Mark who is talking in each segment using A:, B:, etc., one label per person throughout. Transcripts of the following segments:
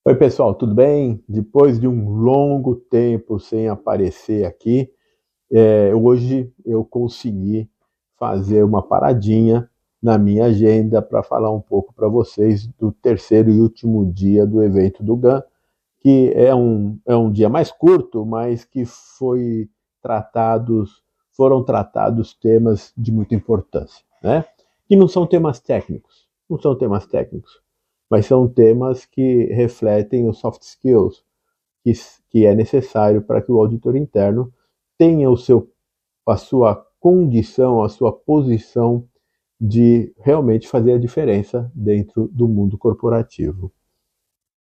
A: Oi, pessoal, tudo bem? Depois de um longo tempo sem aparecer aqui, hoje eu consegui fazer uma paradinha na minha agenda para falar um pouco para vocês do terceiro e último dia do evento do GAN, que é um dia mais curto, mas que foram tratados temas de muita importância, né? Que não são temas técnicos, não são temas técnicos, mas são temas que refletem os soft skills que, que é necessário para que o auditor interno tenha a sua condição, a sua posição de realmente fazer a diferença dentro do mundo corporativo.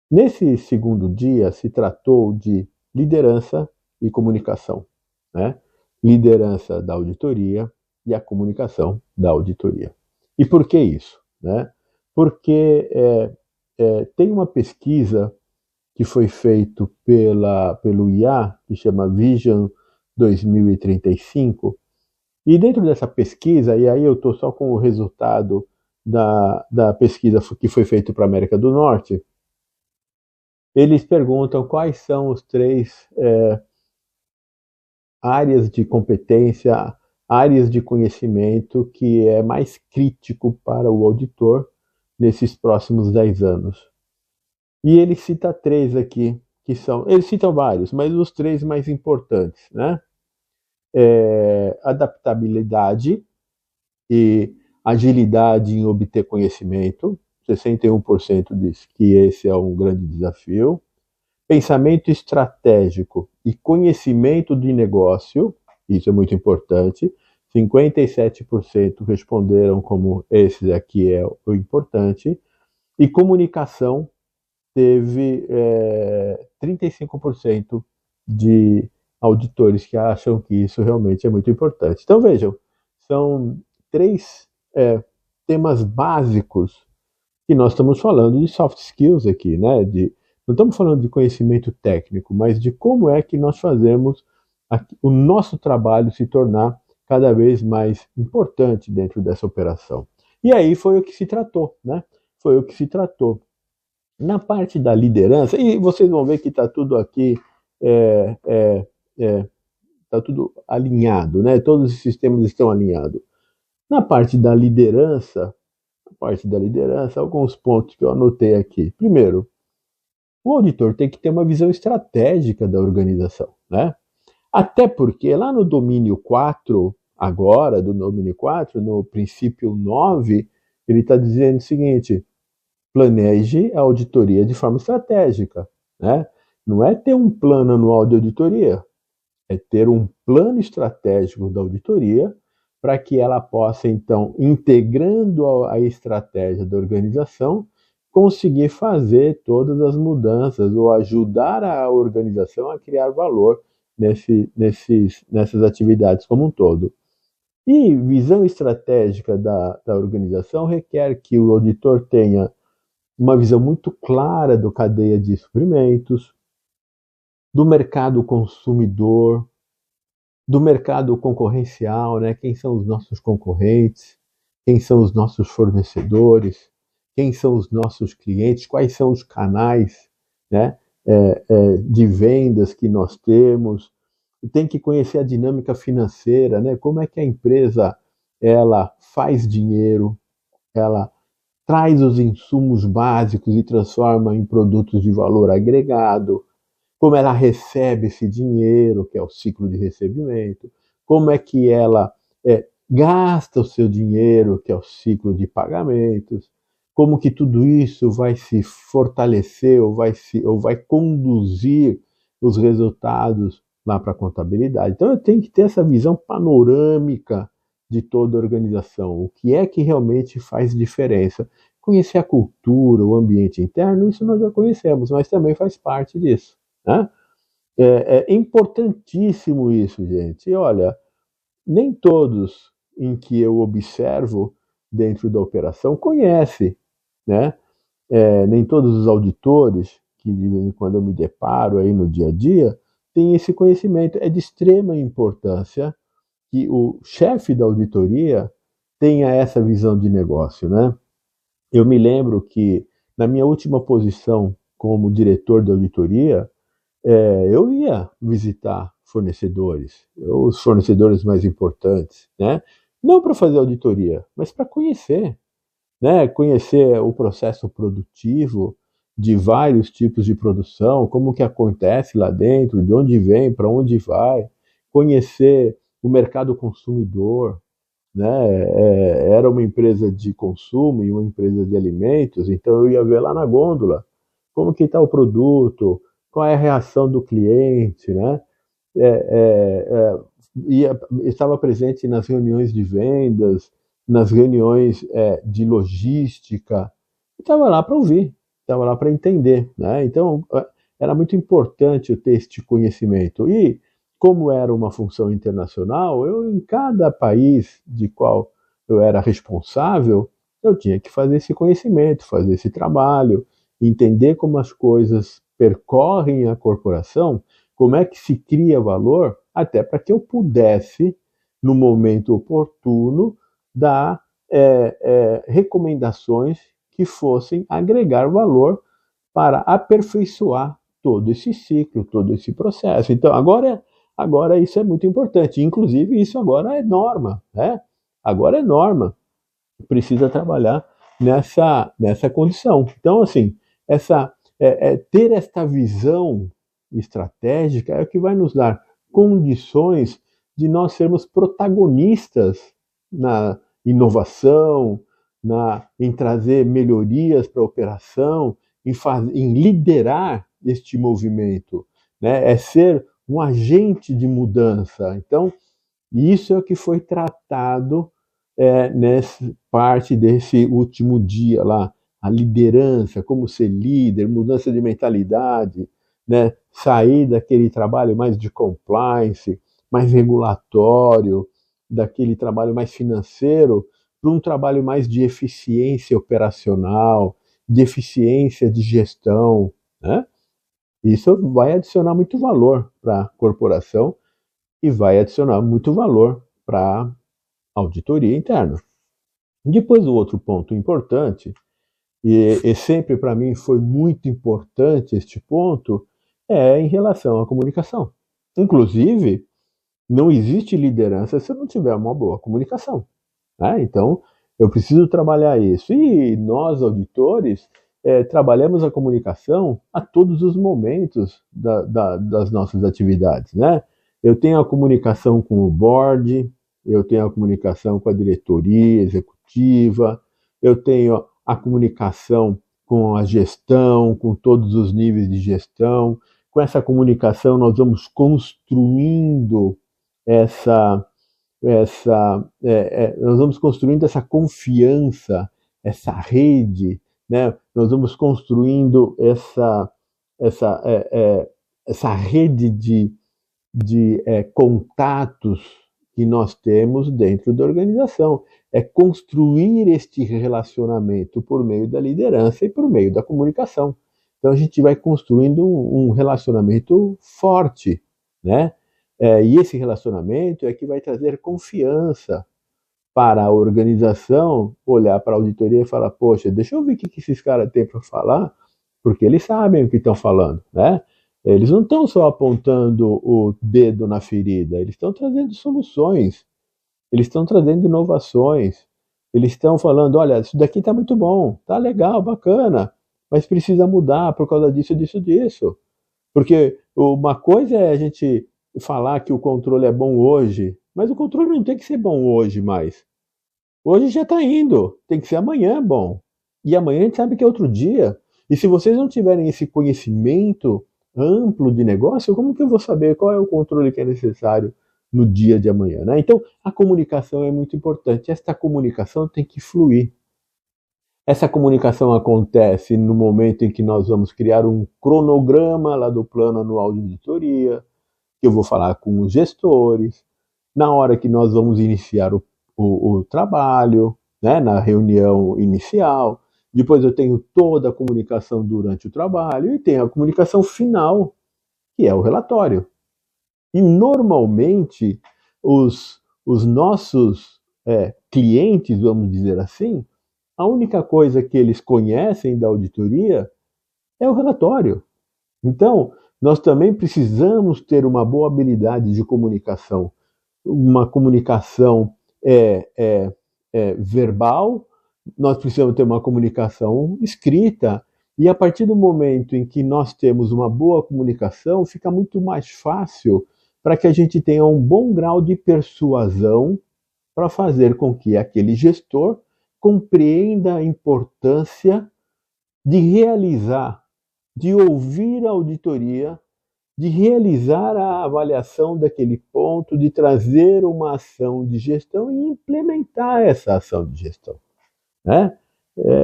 A: Nesse segundo dia, se tratou de liderança e comunicação, né? Liderança da auditoria e a comunicação da auditoria. E por que isso? Né? Porque tem uma pesquisa que foi feita pelo IA, que chama Vision 2035, e dentro dessa pesquisa, e aí eu estou só com o resultado da pesquisa que foi feita para a América do Norte, eles perguntam quais são os três áreas de competência, áreas de conhecimento que é mais crítico para o auditor nesses próximos 10 anos. E ele cita três aqui, eles citam vários, mas os três mais importantes, né? Adaptabilidade e agilidade em obter conhecimento, 61% diz que esse é um grande desafio. Pensamento estratégico e conhecimento de negócio, isso é muito importante, 57% responderam como esse aqui é o importante, e comunicação teve 35% de auditores que acham que isso realmente é muito importante. Então vejam, são três temas básicos que nós estamos falando de soft skills aqui, né? Não estamos falando de conhecimento técnico, mas de como é que nós fazemos o nosso trabalho se tornar cada vez mais importante dentro dessa operação. E aí foi o que se tratou, né? Foi o que se tratou. Na parte da liderança, e vocês vão ver que está tudo aqui, está tudo alinhado, né? Todos os sistemas estão alinhados. Na parte da liderança, alguns pontos que eu anotei aqui. Primeiro, o auditor tem que ter uma visão estratégica da organização, né? Até porque lá no domínio 4, agora, do domínio 4, no princípio 9, ele está dizendo o seguinte: planeje a auditoria de forma estratégica, né? Não é ter um plano anual de auditoria, é ter um plano estratégico da auditoria para que ela possa, então, integrando a estratégia da organização, conseguir fazer todas as mudanças ou ajudar a organização a criar valor nessas atividades como um todo. E visão estratégica da organização requer que o auditor tenha uma visão muito clara da cadeia de suprimentos, do mercado consumidor, do mercado concorrencial, né? Quem são os nossos concorrentes, quem são os nossos fornecedores, quem são os nossos clientes, quais são os canais, né? De vendas que nós temos. Tem que conhecer a dinâmica financeira, né? Como é que a empresa ela faz dinheiro, ela traz os insumos básicos e transforma em produtos de valor agregado, como ela recebe esse dinheiro, que é o ciclo de recebimento, como é que ela gasta o seu dinheiro, que é o ciclo de pagamentos, como que tudo isso vai se fortalecer ou vai conduzir os resultados lá para a contabilidade. Então eu tenho que ter essa visão panorâmica de toda a organização, o que é que realmente faz diferença. Conhecer a cultura, o ambiente interno, isso nós já conhecemos, mas também faz parte disso, né? É importantíssimo isso, gente. E olha, nem todos em que eu observo dentro da operação conhecem, né? Nem todos os auditores, que de vez em quando eu me deparo aí no dia a dia, têm esse conhecimento. É de extrema importância que o chefe da auditoria tenha essa visão de negócio, né? Eu me lembro que na minha última posição como diretor de auditoria, eu ia visitar fornecedores, os fornecedores mais importantes, né? Não para fazer auditoria, mas para conhecer, né? Conhecer o processo produtivo de vários tipos de produção, como que acontece lá dentro, de onde vem, para onde vai, conhecer o mercado consumidor, né? Era uma empresa de consumo e uma empresa de alimentos, então eu ia ver lá na gôndola como que está o produto, qual é a reação do cliente, né? É, é, é, estava presente nas reuniões de vendas, nas reuniões de logística, estava lá para ouvir, estava lá para entender, né? Então era muito importante eu ter este conhecimento. E como era uma função internacional, eu em cada país de qual eu era responsável, eu tinha que fazer esse conhecimento, fazer esse trabalho, entender como as coisas percorrem a corporação, como é que se cria valor, até para que eu pudesse, no momento oportuno, dar recomendações que fossem agregar valor para aperfeiçoar todo esse ciclo, todo esse processo. Então, agora isso é muito importante. Inclusive, isso agora é norma, né? Agora é norma. Precisa trabalhar nessa condição. Então, assim, ter esta visão estratégica é o que vai nos dar condições de nós sermos protagonistas na inovação, em trazer melhorias para a operação, em liderar este movimento, né? É ser um agente de mudança. Então, isso é o que foi tratado nessa parte desse último dia lá, a liderança, como ser líder, mudança de mentalidade, né? Sair daquele trabalho mais de compliance, mais regulatório, daquele trabalho mais financeiro, para um trabalho mais de eficiência operacional, de eficiência de gestão, né? Isso vai adicionar muito valor para a corporação e vai adicionar muito valor para a auditoria interna. Depois, o outro ponto importante, e sempre para mim foi muito importante este ponto, é em relação à comunicação. Inclusive, não existe liderança se não tiver uma boa comunicação, né? Então, eu preciso trabalhar isso. E nós, auditores, trabalhamos a comunicação a todos os momentos das nossas atividades, né? Eu tenho a comunicação com o board, eu tenho a comunicação com a diretoria executiva, eu tenho a comunicação com a gestão, com todos os níveis de gestão. Com essa comunicação, nós vamos construindo nós vamos construindo essa confiança, essa rede, né? Nós vamos construindo essa, essa rede de contatos que nós temos dentro da organização. É construir este relacionamento por meio da liderança e por meio da comunicação. Então a gente vai construindo um relacionamento forte, né? E esse relacionamento é que vai trazer confiança para a organização olhar para a auditoria e falar, poxa, deixa eu ver o que esses caras têm para falar, porque eles sabem o que estão falando, né? Eles não estão só apontando o dedo na ferida, eles estão trazendo soluções, eles estão trazendo inovações, eles estão falando, olha, isso daqui está muito bom, está legal, bacana, mas precisa mudar por causa disso, disso, disso. Porque uma coisa é a gente falar que o controle é bom hoje, mas o controle não tem que ser bom hoje mais. Hoje já está indo, tem que ser amanhã bom. E amanhã a gente sabe que é outro dia. E se vocês não tiverem esse conhecimento amplo de negócio, como que eu vou saber qual é o controle que é necessário no dia de amanhã, né? Então, a comunicação é muito importante. Esta comunicação tem que fluir. Essa comunicação acontece no momento em que nós vamos criar um cronograma lá do plano anual de auditoria, que eu vou falar com os gestores, na hora que nós vamos iniciar o trabalho, né, na reunião inicial. Depois eu tenho toda a comunicação durante o trabalho e tenho a comunicação final, que é o relatório. E normalmente os nossos clientes, vamos dizer assim, a única coisa que eles conhecem da auditoria é o relatório. Então, nós também precisamos ter uma boa habilidade de comunicação, uma comunicação verbal, nós precisamos ter uma comunicação escrita, e a partir do momento em que nós temos uma boa comunicação, fica muito mais fácil para que a gente tenha um bom grau de persuasão para fazer com que aquele gestor compreenda a importância de realizar, de ouvir a auditoria, de realizar a avaliação daquele ponto, de trazer uma ação de gestão e implementar essa ação de gestão, né?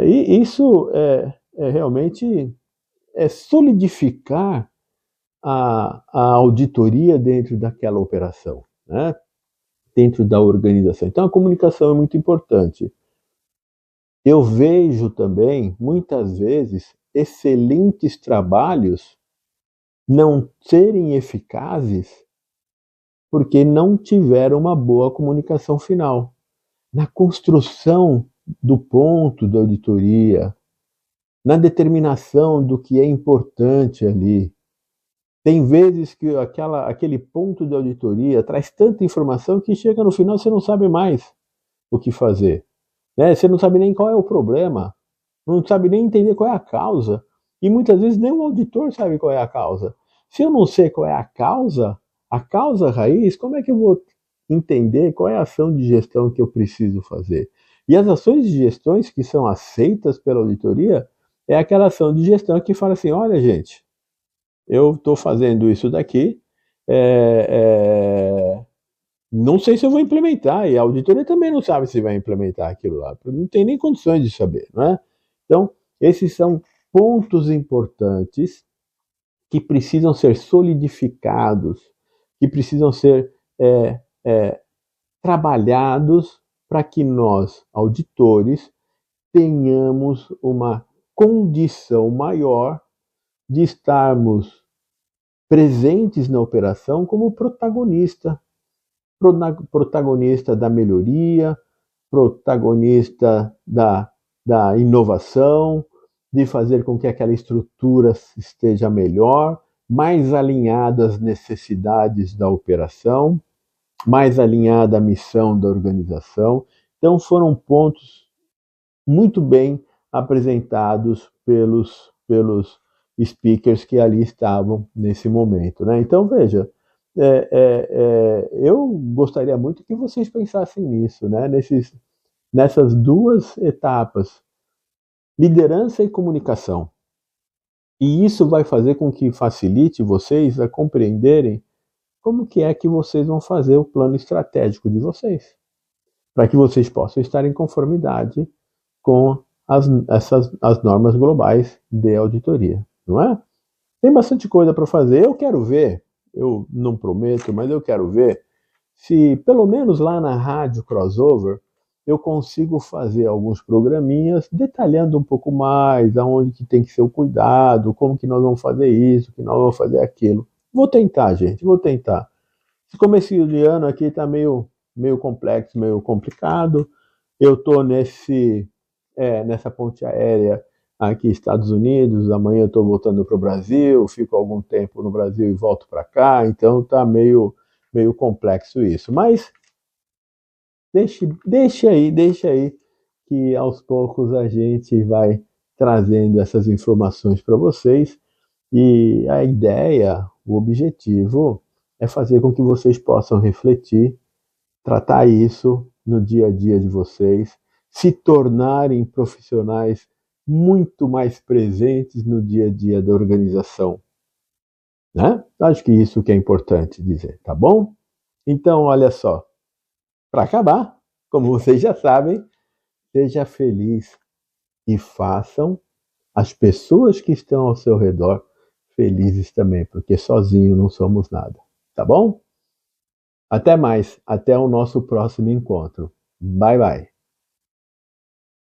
A: E isso realmente solidificar a auditoria dentro daquela operação, né? Dentro da organização. Então, a comunicação é muito importante. Eu vejo também, muitas vezes, excelentes trabalhos não serem eficazes porque não tiveram uma boa comunicação final. Na construção do ponto da auditoria, na determinação do que é importante ali. Tem vezes que aquele ponto de auditoria traz tanta informação que chega no final você não sabe mais o que fazer, né? Você não sabe nem qual é o problema, não sabe nem entender qual é a causa, e muitas vezes nem o auditor sabe qual é a causa. Se eu não sei qual é a causa raiz, como é que eu vou entender qual é a ação de gestão que eu preciso fazer? E as ações de gestões que são aceitas pela auditoria é aquela ação de gestão que fala assim, olha gente, eu estou fazendo isso daqui, não sei se eu vou implementar, e a auditoria também não sabe se vai implementar aquilo lá, não tem nem condições de saber, não é? Então, esses são pontos importantes que precisam ser solidificados, que precisam ser trabalhados para que nós, auditores, tenhamos uma condição maior de estarmos presentes na operação como protagonista da melhoria, protagonista da inovação, de fazer com que aquela estrutura esteja melhor, mais alinhada às necessidades da operação, mais alinhada à missão da organização. Então foram pontos muito bem apresentados pelos speakers que ali estavam nesse momento, né? Então veja, eu gostaria muito que vocês pensassem nisso, né? Nessas duas etapas, liderança e comunicação. E isso vai fazer com que facilite vocês a compreenderem como que é que vocês vão fazer o plano estratégico de vocês, para que vocês possam estar em conformidade com as normas globais de auditoria, não é? Tem bastante coisa para fazer. Eu quero ver, eu não prometo, mas eu quero ver se pelo menos lá na Rádio Crossover eu consigo fazer alguns programinhas detalhando um pouco mais aonde que tem que ser o cuidado, como que nós vamos fazer isso, que nós vamos fazer aquilo. Vou tentar, gente, vou tentar. Esse comecinho de ano aqui está meio complexo, meio complicado. Eu estou nessa ponte aérea aqui Estados Unidos, amanhã eu estou voltando para o Brasil, fico algum tempo no Brasil e volto para cá, então está meio complexo isso. Mas deixa aí que aos poucos a gente vai trazendo essas informações para vocês, e a ideia, o objetivo é fazer com que vocês possam refletir, tratar isso no dia a dia de vocês, se tornarem profissionais muito mais presentes no dia a dia da organização, né? Acho que isso que é importante dizer, tá bom? Então, olha só, para acabar, como vocês já sabem, seja feliz e façam as pessoas que estão ao seu redor felizes também, porque sozinho não somos nada, tá bom? Até mais, até o nosso próximo encontro. Bye, bye.